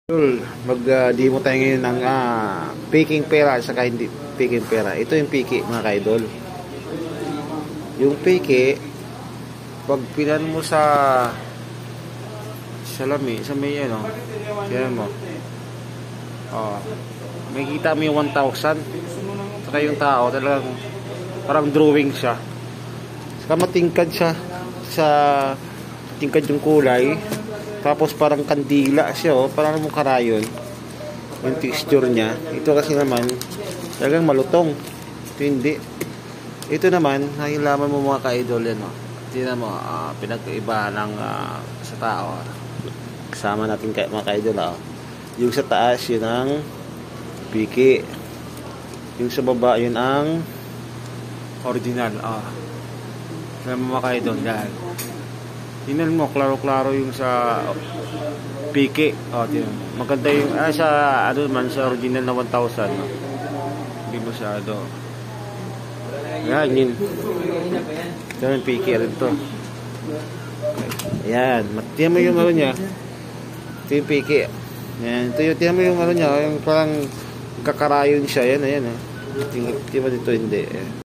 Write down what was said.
Mag-demo tayo ngayon ng peking pera at saka hindi peking pera. Ito yung piki, mga kaidol. Yung piki, pag pinan mo sa salami, sa may ano, yan mo. May kita mo yung 1,000. Saka yung tao, talagang parang drawing siya. Saka matingkad siya sa tingkad yung kulay. Tapos parang kandila siya, parang mong karayon yung texture niya. Ito kasi naman talagang malutong. Ito hindi. Ito naman, nakilaman mo mga ka-idol yan, tingnan mo, pinag-iba ng sa tao. Kasama natin mga ka-idol, yung sa taas yun ang piki, yung sa baba yun ang original. Tingnan mo mga ka-idol, yan. Tingnan mo, klaro-klaro yung sa piki. Tingnan mo. Maganda yung, sa, ano man, sa original na 1,000. Hindi masyado. Yan, yun. Ito yung piki rin to. Ayan. Tingnan mo yung ano niya. Ito yung piki. Ayan. Tingnan mo yung ano niya, yung parang kakarayon siya. Ayan, ayan. Tingnan mo dito, hindi.